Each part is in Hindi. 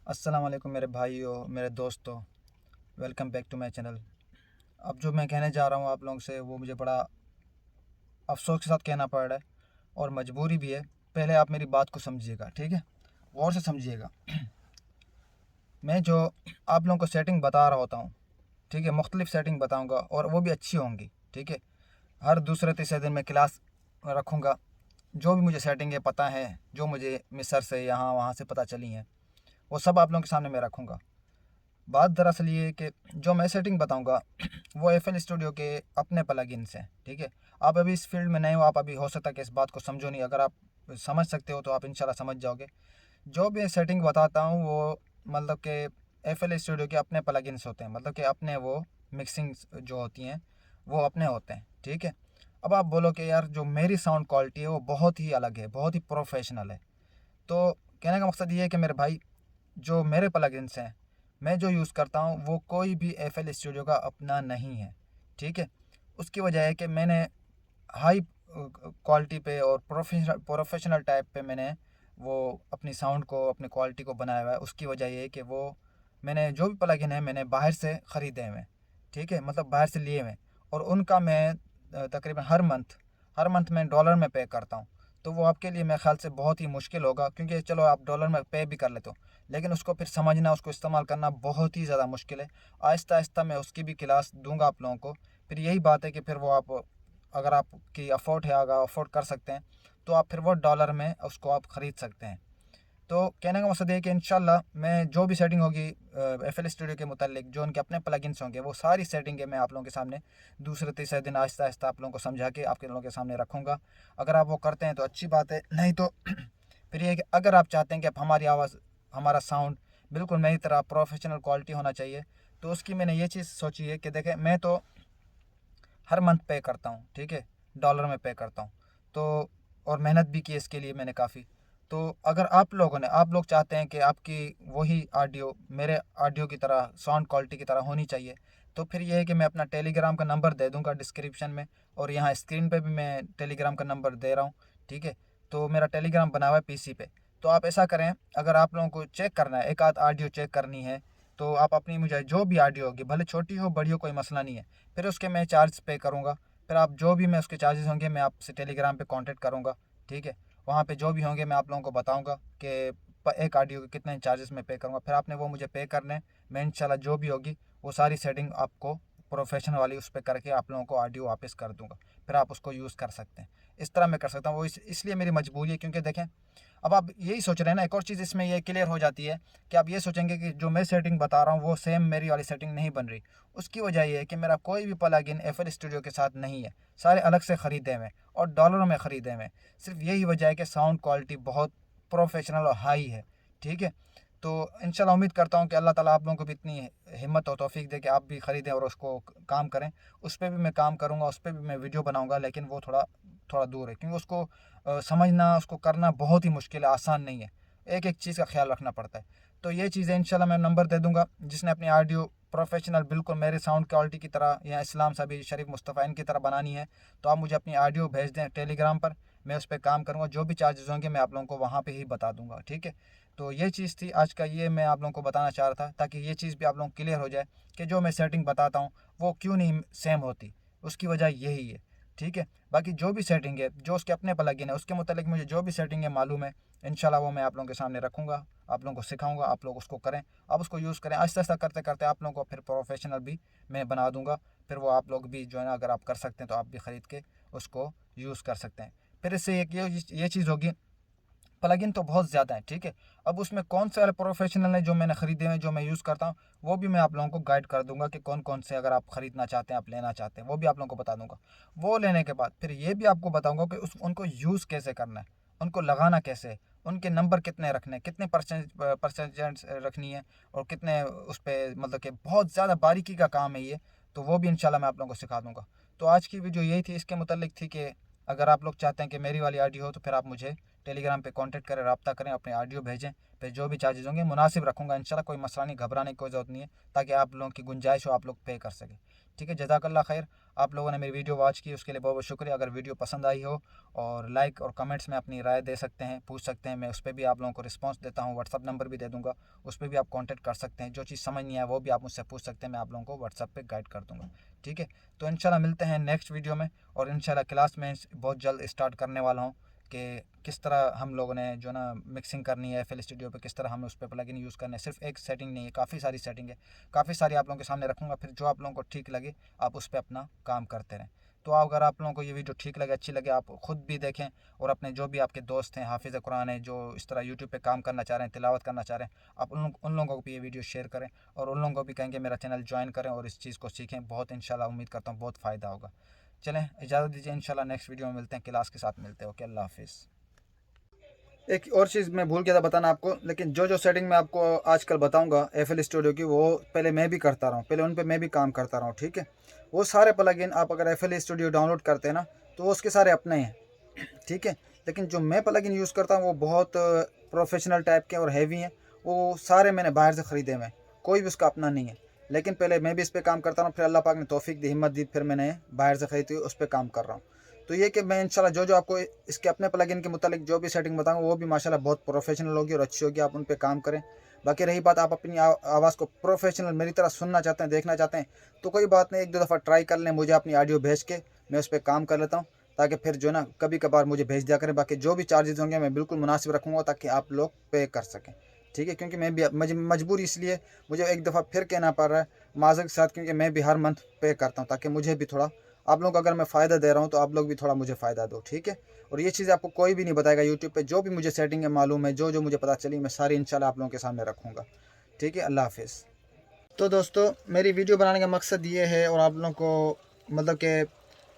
अस्सलाम वालेकुम मेरे भाइयों, मेरे दोस्तों। Welcome back to my channel. अब जो मैं कहने जा रहा हूँ आप लोगों से, वो मुझे बड़ा अफसोस के साथ कहना पड़ रहा है और मजबूरी भी है। पहले आप मेरी बात को समझिएगा, ठीक है? गौर से समझिएगा। मैं जो आप लोगों को सेटिंग बता रहा होता हूँ, ठीक है, मुख्तलिफ सेटिंग बताऊँगा और वो भी अच्छी होंगी, ठीक है। हर दूसरे तीसरे दिन मैं क्लास रखूँगा। जो भी मुझे सेटिंगें पता हैं, जो मुझे मिस्र से यहाँ वहाँ से पता चली हैं, वो सब आप लोगों के सामने मैं रखूँगा। बात दरअसल ये है कि जो मैं सेटिंग बताऊंगा वो एफ स्टूडियो के अपने प्लगइन्स हैं, ठीक है। आप अभी इस फील्ड में नए हो, आप अभी हो सकता है कि इस बात को समझो नहीं। अगर आप समझ सकते हो तो आप इंशाल्लाह समझ जाओगे। जो भी सेटिंग बताता हूँ वो मतलब कि एफ स्टूडियो के अपने प्लगइन्स होते हैं, मतलब कि अपने वो मिक्सिंग जो होती हैं वो अपने होते हैं, ठीक है। अब आप बोलो कि यार जो मेरी साउंड क्वालिटी है वो बहुत ही अलग है, बहुत ही प्रोफेशनल है। तो कहने का मकसद ये है कि मेरे भाई, जो मेरे प्लगइन्स हैं, मैं जो यूज़ करता हूँ वो कोई भी एफ स्टूडियो का अपना नहीं है, ठीक है। उसकी वजह है कि मैंने हाई क्वालिटी पे और प्रोफेशनल टाइप पे मैंने वो अपनी साउंड को, अपनी क्वालिटी को बनाया हुआ है। उसकी वजह ये है कि वो मैंने जो भी प्लगइन है मैंने बाहर से ख़रीदे हुए हैं, ठीक है, मतलब बाहर से लिए हुए हैं। और उनका मैं तकरीबन हर मंथ मैं डॉलर में पे करता हूँ। तो वो आपके लिए मेरे ख्याल से बहुत ही मुश्किल होगा, क्योंकि चलो आप डॉलर में पे भी कर लेते हो, लेकिन उसको फिर समझना, उसको इस्तेमाल करना बहुत ही ज़्यादा मुश्किल है। आहिस्ता आहिस्ता मैं उसकी भी क्लास दूंगा आप लोगों को। फिर यही बात है कि फिर वो आप, अगर आपकी अफोर्ड है, अगर अफोर्ड कर सकते हैं, तो आप फिर वो डॉलर में उसको आप ख़रीद सकते हैं। तो कहने का मकसद है कि इंशाल्लाह मैं जो भी सेटिंग होगी एफ एल स्टूडियो के मुतालिक, जो उनके अपने प्लगइन्स होंगे, वो सारी सेटिंगें मैं आप लोगों के सामने दूसरे तीसरे दिन आहिस्ता आहिस्ता आप लोगों को समझा के आपके लोगों के सामने रखूँगा। अगर आप वो करते हैं तो अच्छी बात है, नहीं तो फिर ये है कि अगर आप चाहते हैं कि आप हमारी आवाज़, हमारा साउंड बिल्कुल मेरी तरह प्रोफेशनल क्वालिटी होना चाहिए, तो उसकी मैंने ये चीज़ सोची है कि देखें, मैं तो हर मंथ पे करता हूँ, ठीक है, डॉलर में पे करता हूँ। तो और मेहनत भी की इसके लिए मैंने काफ़ी। तो अगर आप लोग चाहते हैं कि आपकी वही ऑडियो मेरे ऑडियो की तरह, साउंड क्वालिटी की तरह होनी चाहिए, तो फिर ये है कि मैं अपना टेलीग्राम का नंबर दे दूँगा डिस्क्रिप्शन में, और यहाँ स्क्रीन पे भी मैं टेलीग्राम का नंबर दे रहा हूँ, ठीक है। तो मेरा टेलीग्राम बना हुआ है पीसी पे। तो आप ऐसा करें, अगर आप लोगों को चेक करना है, एक आध ऑडियो चेक करनी है, तो आप अपनी मुझे जो भी ऑडियो होगी, भले छोटी हो बड़ी हो, कोई मसला नहीं है, फिर उसके मैं चार्ज पे करूँगा। फिर आप जो भी मैं उसके चार्जेस होंगे मैं आपसे टेलीग्राम पे कांटेक्ट करूँगा, ठीक है। वहाँ पे जो भी होंगे मैं आप लोगों को बताऊँगा कि एक ऑडियो के कितने चार्जेस मैं पे करूँगा। फिर आपने वो मुझे पे करने, मैं इंशाल्लाह जो भी होगी वो सारी सेटिंग आपको प्रोफेशनल वाली उस पर करके आप लोगों को ऑडियो वापस कर दूँगा। फिर आप उसको यूज़ कर सकते हैं। इस तरह मैं कर सकता हूँ। वो इसलिए मेरी मजबूरी है, क्योंकि देखें, अब आप यही सोच रहे हैं ना, एक और चीज़ इसमें ये क्लियर हो जाती है कि आप ये सोचेंगे कि जो मैं सेटिंग बता रहा हूँ वो सेम मेरी वाली सेटिंग नहीं बन रही। उसकी वजह ये है कि मेरा कोई भी प्लगइन एफएल स्टूडियो के साथ नहीं है, सारे अलग से ख़रीदे हुए और डॉलरों में ख़रीदे हुए। सिर्फ यही वजह है कि साउंड क्वालिटी बहुत प्रोफेशनल और हाई है, ठीक है। तो इंशाल्लाह उम्मीद करता हूँ कि अल्लाह ताला आप लोगों को भी इतनी हिम्मत और तौफीक दे कि आप भी ख़रीदें और उसको काम करें। उस पर भी मैं काम करूँगा, उस पर भी मैं वीडियो बनाऊँगा, लेकिन वो थोड़ा थोड़ा दूर है, क्योंकि उसको समझना, उसको करना बहुत ही मुश्किल है, आसान नहीं है। एक एक चीज़ का ख्याल रखना पड़ता है। तो ये चीज़ें इंशाल्लाह मैं नंबर दे दूँगा, जिसने अपनी ऑडियो प्रोफेशनल बिल्कुल मेरे साउंड क्वालिटी की तरह या इस्लाम साबी शरीफ मुस्तफ़ा इनकी तरह बनानी है, तो आप मुझे अपनी ऑडियो भेज दें टेलीग्राम पर। मैं उस पर काम करूँगा, जो भी चार्जेस होंगे मैं आप लोगों को वहाँ पे ही बता दूँगा, ठीक है। तो ये चीज़ थी आज का, ये मैं आप लोगों को बताना चाह रहा था, ताकि ये चीज़ भी आप लोगों को क्लियर हो जाए कि जो मैं सेटिंग बताता हूँ वो क्यों नहीं सेम होती। उसकी वजह यही है, ठीक है। बाकी जो भी सेटिंग है, जो उसके अपने प्लगइन है, उसके मुतालिक मुझे जो भी सेटिंग है मालूम है, इंशाल्लाह वो मैं आप लोगों के सामने रखूँगा, आप लोगों को सिखाऊँगा, आप लोग उसको करें, आप उसको यूज़ करें। आहिस्ता आहिस्ता करते करते आप लोगों को फिर प्रोफेशनल भी मैं बना दूँगा। फिर वो आप लोग भी जो है ना, अगर आप कर सकते हैं तो आप भी ख़रीद के उसको यूज़ कर सकते हैं। फिर इससे एक ये चीज़ होगी, प्लगइन तो बहुत ज़्यादा है, ठीक है। अब उसमें कौन से वाले प्रोफेशनल हैं जो मैंने ख़रीदे हैं, जो मैं यूज़ करता हूँ, वो भी मैं आप लोगों को गाइड कर दूंगा कि कौन कौन से, अगर आप ख़रीदना चाहते हैं, आप लेना चाहते हैं, वो भी आप लोगों को बता दूंगा। वो लेने के बाद फिर ये भी आपको बताऊंगा कि उनको यूज़ कैसे करना है, उनको लगाना कैसे है, उनके नंबर कितने रखने हैं, कितने परसेंटेज रखनी है, और कितने उस पर, मतलब कि बहुत ज़्यादा बारीकी का काम है ये। तो वो भी इंशाल्लाह मैं आप लोगों को सिखा दूंगा। तो आज की वीडियो यही थी, इसके मुतल्लिक थी कि अगर आप लोग चाहते हैं कि मेरी वाली ऑडियो हो, तो फिर आप मुझे टेलीग्राम पे कांटेक्ट करें, रब्ता करें, अपने ऑडियो भेजें, फिर जो भी चार्जेज होंगे मुनासिब रखूँगा इंशाल्लाह, कोई मसला नहीं, घबराने की कोई ज़रूरत नहीं है, ताकि आप लोगों की गुंजाइश हो, आप लोग पे कर सकें। ठीक है, जज़ाकल्लाह खैर। आप लोगों ने मेरी वीडियो वॉच की उसके लिए बहुत बहुत शुक्रिया। अगर वीडियो पसंद आई हो और लाइक और कमेंट्स में अपनी राय दे सकते हैं, पूछ सकते हैं, मैं उस पर भी आप लोगों को रिस्पांस देता हूँ। व्हाट्सअप नंबर भी दे दूँगा, उस पर भी आप कांटेक्ट कर सकते हैं। जो चीज़ समझ नहीं आए वो भी आप मुझसे पूछ सकते हैं, मैं आप लोगों को व्हाट्सअप पे गाइड कर दूँगा। ठीक है, तो इंशाल्लाह मिलते हैं नेक्स्ट वीडियो में, और इंशाल्लाह क्लास में बहुत जल्द स्टार्ट करने वाला हूँ कि किस तरह हम लोगों ने जो ना मिक्सिंग करनी है FL स्टूडियो पे, किस तरह हमें उस पर प्लगइन यूज़ करना है। सिर्फ एक सेटिंग नहीं है, काफ़ी सारी सेटिंग है, काफ़ी सारी आप लोगों के सामने रखूँगा, फिर जो आप लोगों को ठीक लगे आप उस पर अपना काम करते रहें। तो अगर आप लोगों को ये वीडियो ठीक लगे, अच्छी लगे, आप ख़ुद भी देखें, और अपने जो भी आपके दोस्त हैं हाफिज़ कुरान है, जो इस तरह यूट्यूब पे काम करना चाह रहे हैं, तिलावत करना चाह रहे हैं, आप उन लोगों को भी ये वीडियो शेयर करें, और उन लोगों को भी कहेंगे मेरा चैनल ज्वाइन करें और इस चीज़ को सीखें। बहुत इंशाल्लाह उम्मीद करता हूँ बहुत फ़ायदा होगा। चलें, इजाज़त दीजिए, इंशाल्लाह नेक्स्ट वीडियो में मिलते हैं, क्लास के साथ मिलते हैं। ओके, अल्लाह हाफिज़। एक और चीज़ मैं भूल गया था बताना आपको, लेकिन जो सेटिंग मैं आपको आजकल बताऊंगा FL स्टूडियो की, वो पहले मैं भी करता रहा हूँ, पहले उन पे मैं भी काम करता रहा हूँ। ठीक है, वो सारे प्लगइन आप अगर FL स्टूडियो डाउनलोड करते हैं ना, तो वो उसके सारे अपने हैं। ठीक है, लेकिन जो मैं प्लगइन यूज़ करता हूँ वो बहुत प्रोफेशनल टाइप के और हैवी हैं, वो सारे मैंने बाहर से ख़रीदे हुए हैं, कोई भी उसका अपना नहीं है। लेकिन पहले मैं भी इस पर काम करता रहा हूँ, फिर अल्लाह पाक ने तौफीक दी, हिम्मत दी, फिर मैंने बाहर से ख़रीदी, उस पर काम कर रहा हूँ। तो ये कि मैं इंशाल्लाह जो आपको इसके अपने प्लगइन के मुतालिक जो भी सेटिंग बताऊंगा वो भी माशाल्लाह बहुत प्रोफेशनल होगी और अच्छी होगी, आप उन पे काम करें। बाकी रही बात, आप अपनी आवाज़ को प्रोफेशनल मेरी तरह सुनना चाहते हैं, देखना चाहते हैं, तो कोई बात नहीं, एक दो दफ़ा ट्राई कर लें, मुझे अपनी ऑडियो भेज के मैं उस पर काम कर लेता हूँ, ताकि फिर जो ना कभी कभार मुझे भेज दिया करें। बाकी जो भी चार्जेस होंगे मैं बिल्कुल मुनासिब रखूँगा, ताकि आप लोग पे कर सकें। ठीक है, क्योंकि मैं भी मजबूरी इसलिए मुझे एक दफ़ा फिर कहना पड़ रहा है माज़रत के साथ, क्योंकि मैं भी हर मंथ पे करता हूँ, ताकि मुझे भी थोड़ा, आप लोग अगर मैं फ़ायदा दे रहा हूँ तो आप लोग भी थोड़ा मुझे फ़ायदा दो। ठीक है, और ये चीज़ आपको कोई भी नहीं बताएगा यूट्यूब पे, जो भी मुझे सेटिंग है मालूम है, जो मुझे पता चली, मैं सारी इंशाल्लाह आप लोगों के सामने रखूँगा। ठीक है, अल्लाह हाफिज़। तो दोस्तों, मेरी वीडियो बनाने का मकसद ये है, और आप लोगों को मतलब कि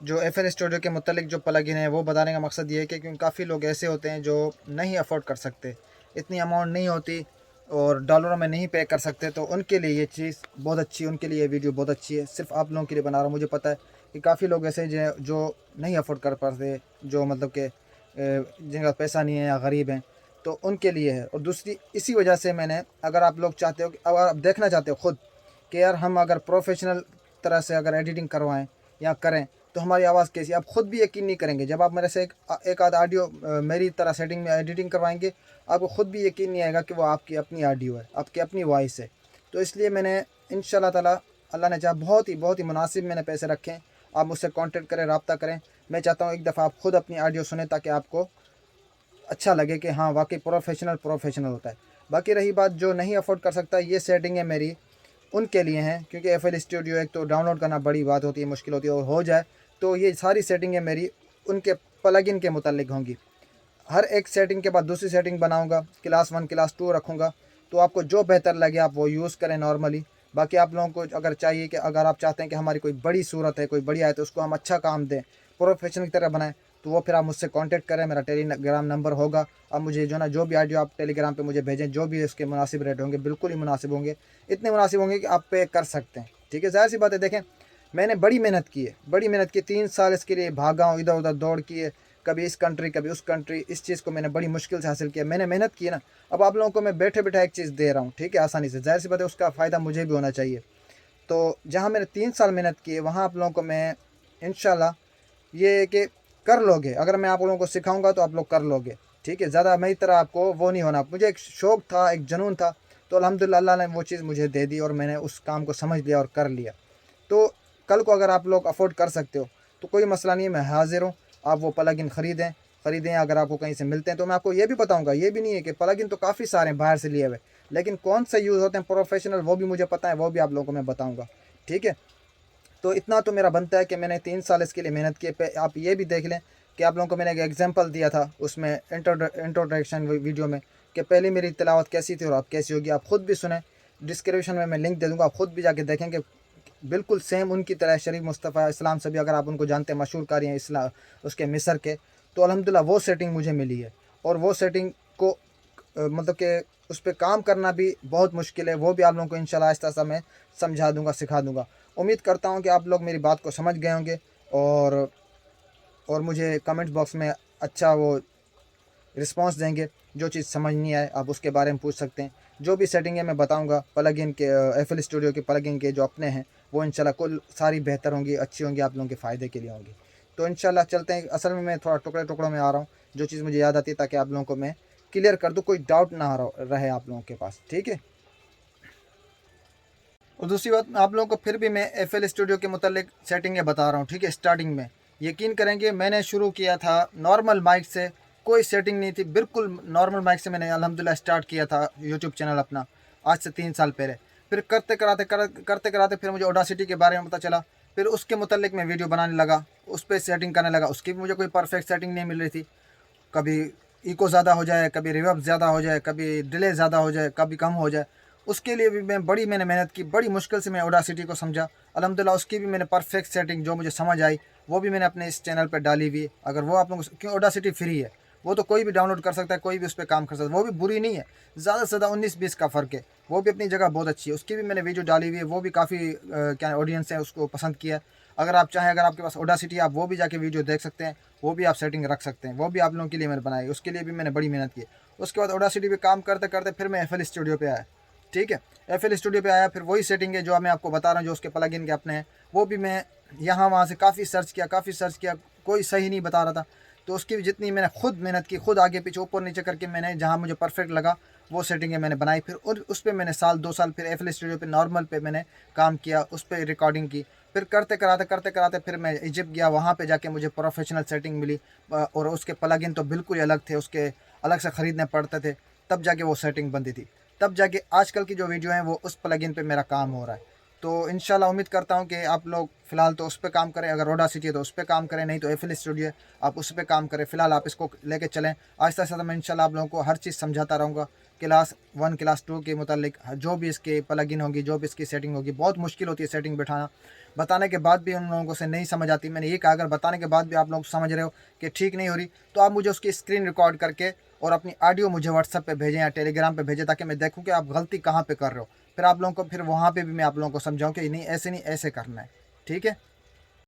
जो FL स्टूडियो के मुतालिक जो प्लगइन है वो बताने का मकसद ये है कि क्योंकि काफ़ी लोग ऐसे होते हैं जो नहीं अफोर्ड कर सकते, इतनी अमाउंट नहीं होती और डॉलरों में नहीं पे कर सकते, तो उनके लिए ये चीज़ बहुत अच्छी है, उनके लिए ये वीडियो बहुत अच्छी है। सिर्फ आप लोगों के लिए बना रहा हूँ। मुझे पता है कि काफ़ी लोग ऐसे जो नहीं अफोर्ड कर पाते, जो मतलब कि जिनका पैसा नहीं है या गरीब हैं, तो उनके लिए है। और दूसरी इसी वजह से मैंने, अगर आप लोग चाहते हो कि अगर आप देखना चाहते हो ख़ुद कि यार हम अगर प्रोफेशनल तरह से अगर एडिटिंग करवाएं या करें तो हमारी आवाज़ कैसी, आप ख़ुद भी यकीन नहीं करेंगे। जब आप मेरे से एक आध ऑडियो मेरी तरह सेटिंग में एडिटिंग करवाएंगे, आपको ख़ुद भी यकीन नहीं आएगा कि वो आपकी अपनी ऑडियो है, आपकी अपनी वॉइस है। तो इसलिए मैंने इंशाल्लाह ताला, अल्लाह ने चाहा, बहुत ही मुनासिब मैंने पैसे रखे हैं। आप मुझसे कांटेक्ट करें, रब्ता करें। मैं चाहता हूँ एक दफ़ा आप ख़ुद अपनी ऑडियो सुने, ताकि आपको अच्छा लगे कि हाँ वाकई प्रोफेशनल होता है। बाकी रही बात, जो नहीं अफोर्ड कर सकता, ये सेटिंग है मेरी उनके लिए हैं, क्योंकि FL स्टूडियो एक तो डाउनलोड करना बड़ी बात होती है, मुश्किल होती है, और हो जाए तो ये सारी सेटिंगें मेरी उनके प्लगइन के मुतालिक होंगी। हर एक सेटिंग के बाद दूसरी सेटिंग बनाऊंगा, क्लास 1 क्लास 2 रखूँगा, तो आपको जो बेहतर लगे आप वो यूज़ करें नॉर्मली। बाकी आप लोगों को अगर चाहिए कि अगर आप चाहते हैं कि हमारी कोई बड़ी सूरत है, कोई बढ़िया है, तो उसको हम अच्छा काम दें, प्रोफेशनल की तरह बनाएं, तो वो फिर आप मुझसे कांटेक्ट करें, मेरा टेलीग्राम नंबर होगा। आप मुझे जो भी ऑडियो आप टेलीग्राम पे मुझे भेजें, जो भी उसके मुनासिब रेट होंगे, बिल्कुल ही मुनासिब होंगे, इतने मुनासिब होंगे कि आप पे कर सकते हैं। ठीक है, ज़ाहिर सी बात है, देखें मैंने बड़ी मेहनत की है, 3 साल इसके लिए भागा हूँ, इधर उधर दौड़ की है, कभी इस कंट्री कभी उस कंट्री, इस चीज़ को मैंने बड़ी मुश्किल से हासिल किया, मैंने मेहनत की है ना। अब आप लोगों को मैं बैठे बैठे एक चीज़ दे रहा हूँ, ठीक है, आसानी से, ज़ाहिर सी बात है उसका फ़ायदा मुझे भी होना चाहिए। तो जहाँ मैंने 3 साल मेहनत की है, वहाँ आप लोगों को मैं इंशाल्लाह ये कि कर लोगे, अगर मैं आप लोगों को सिखाऊंगा तो आप लोग कर लोगे। ठीक है, ज़्यादा मेरी तरह आपको वो नहीं होना। मुझे एक शौक़ था, एक जुनून था, तो अल्हम्दुलिल्लाह अल्लाह ने वो चीज़ मुझे दे दी और मैंने उस काम को समझ लिया और कर लिया। तो कल को अगर आप लोग अफोर्ड कर सकते हो तो कोई मसला नहीं है, मैं हाज़िर हूँ। आप वो प्लगइन ख़रीदें, अगर आपको कहीं से मिलते हैं तो मैं आपको ये भी बताऊँगा। ये भी नहीं है कि प्लगइन तो काफ़ी सारे हैं बाहर से लिए हुए, लेकिन कौन सा यूज़ होते हैं प्रोफेशनल, वो भी मुझे पता है, वो भी आप लोगों को मैं बताऊँगा। ठीक है, तो इतना तो मेरा बनता है कि मैंने 3 साल इसके लिए मेहनत की है। आप ये भी देख लें कि आप लोगों को मैंने एक एग्जांपल दिया था उसमें इंट्रोडक्शन वीडियो में, कि पहले मेरी तिलावत कैसी थी और अब कैसी होगी। आप ख़ुद भी सुने, डिस्क्रिप्शन में मैं लिंक दे दूँगा, आप ख़ुद भी जाके देखेंगे, बिल्कुल सेम उनकी तरह। शरीफ मुस्तफ़ा इस्लाम से भी अगर आप उनको जानते हैं, मशहूर कारी हैं इस्लाम उसके मिस्र के, तो अल्हम्दुलिल्लाह वो सेटिंग मुझे मिली है। और वो सेटिंग को मतलब कि उस पर काम करना भी बहुत मुश्किल है, वो भी आप लोगों को इंशाल्लाह आहिस्ता-आहिस्ता मैं समझा दूँगा, सिखा दूँगा। उम्मीद करता हूँ कि आप लोग मेरी बात को समझ गए होंगे और मुझे कमेंट बॉक्स में अच्छा वो रिस्पांस देंगे। जो चीज़ समझ नहीं आए आप उसके बारे में पूछ सकते हैं। जो भी सेटिंग है मैं बताऊंगा प्लगइन के, FL स्टूडियो के प्लगइन के जो अपने हैं वो इंशाल्लाह कुल सारी बेहतर होंगी, अच्छी होंगी, आप लोगों के फ़ायदे के लिए होंगी। तो इंशाल्लाह चलते हैं। असल में मैं थोड़ा टुकड़े टुकड़ों में आ रहा हूँ, जो चीज़ मुझे याद आती है ताकि आप लोगों को मैं क्लियर कर दूँ, कोई डाउट ना रहे आप लोगों के पास, ठीक है। और दूसरी बात आप लोगों को फिर भी मैं FL स्टूडियो के मुतालिक सेटिंगें बता रहा हूँ, ठीक है। स्टार्टिंग में यकीन करेंगे मैंने शुरू किया था नॉर्मल माइक से, कोई सेटिंग नहीं थी, बिल्कुल नॉर्मल माइक से मैंने अल्हम्दुलिल्लाह स्टार्ट किया था यूट्यूब चैनल अपना, आज से 3 साल पहले। फिर करते कराते फिर मुझे ऑडासिटी के बारे में पता चला, फिर उसके मुतालिक मैं वीडियो बनाने लगा, उस पर सेटिंग करने लगा। उसकी भी मुझे कोई परफेक्ट सेटिंग नहीं मिल रही थी, कभी इको ज़्यादा हो जाए, कभी रिवर्ब ज़्यादा हो जाए, कभी डिले ज़्यादा हो जाए, कभी कम हो जाए। उसके लिए भी मैंने मेहनत की, बड़ी मुश्किल से मैं ऑडासिटी को समझा। अल्हम्दुलिल्लाह उसकी भी मैंने परफेक्ट सेटिंग जो मुझे समझ आई वो भी मैंने अपने इस चैनल पर डाली हुई है। अगर वो आप लोगों को, क्यों ऑडासिटी फ्री है, वो तो कोई भी डाउनलोड कर सकता है, कोई भी उस पर काम कर सकता है, वो भी बुरी नहीं है, ज़्यादा से ज़्यादा 19-20 का फ़र्क है, वो भी अपनी जगह बहुत अच्छी है। उसकी भी मैंने वीडियो डाली हुई है, वो भी काफ़ी क्या ऑडियंस है उसको पसंद किया। अगर आप चाहें, अगर आपके पास ऑडासिटी, आप वो भी जाके वीडियो देख सकते हैं, वो भी आप सेटिंग रख सकते हैं, वो भी आप लोगों के लिए मैंने बनाई, उसके लिए भी मैंने बड़ी मेहनत की। उसके बाद ऑडासिटी पे काम करते करते फिर मैं FL स्टूडियो पे आया, ठीक है। FL स्टूडियो पे आया, फिर वही सेटिंग है जो मैं आपको बता रहा हूँ, जो उसके प्लगइन के अपने हैं, वो भी मैं यहाँ वहाँ से काफ़ी सर्च किया, कोई सही नहीं बता रहा था। तो उसकी भी जितनी मैंने खुद मेहनत की, खुद आगे पीछे ऊपर नीचे करके मैंने जहाँ मुझे परफेक्ट लगा वो सेटिंगें मैंने बनाई। फिर उस पर मैंने साल 2 साल फिर FL स्टूडियो पे नॉर्मल पे मैंने काम किया, उस पर रिकॉर्डिंग की। फिर करते कराते फिर मैं इजिप्ट गया, वहाँ पे जाके मुझे प्रोफेशनल सेटिंग मिली, और उसके प्लगइन तो बिल्कुल ही अलग थे, उसके अलग से ख़रीदने पड़ते थे, तब जाके वो सेटिंग बनती थी। तब जाके आजकल की जो वीडियो हैं वो उस प्लगइन पे मेरा काम हो रहा है। तो इंशाल्लाह उम्मीद करता हूँ कि आप लोग फ़िलहाल तो उस पर काम करें, अगर ऑडासिटी है तो उस पर काम करें, नहीं तो FL स्टूडियो है आप उस पर काम करें। फ़िलहाल आप इसको लेके चलें, आहिस्ता आहिस्ता मैं इंशाल्लाह आप लोगों को हर चीज़ समझाता रहूँगा। क्लास 1 क्लास 2 के मुतालिक जो भी इसके प्लगइन होगी, जो भी इसकी सेटिंग होगी, बहुत मुश्किल होती है सेटिंग बैठाना, बताने के बाद भी उन लोगों को से नहीं समझ आती। मैंने ये कहा अगर बताने के बाद भी आप लोग समझ रहे हो कि ठीक नहीं हो रही, तो आप मुझे उसकी स्क्रीन रिकॉर्ड करके और अपनी ऑडियो मुझे व्हाट्सएप पे भेजें या टेलीग्राम पे भेजें, ताकि मैं देखूँ कि आप गलती कहाँ पे कर रहे हो। फिर आप लोगों को, फिर वहाँ पे भी मैं आप लोगों को समझाऊँ कि नहीं ऐसे नहीं, ऐसे करना है, ठीक है।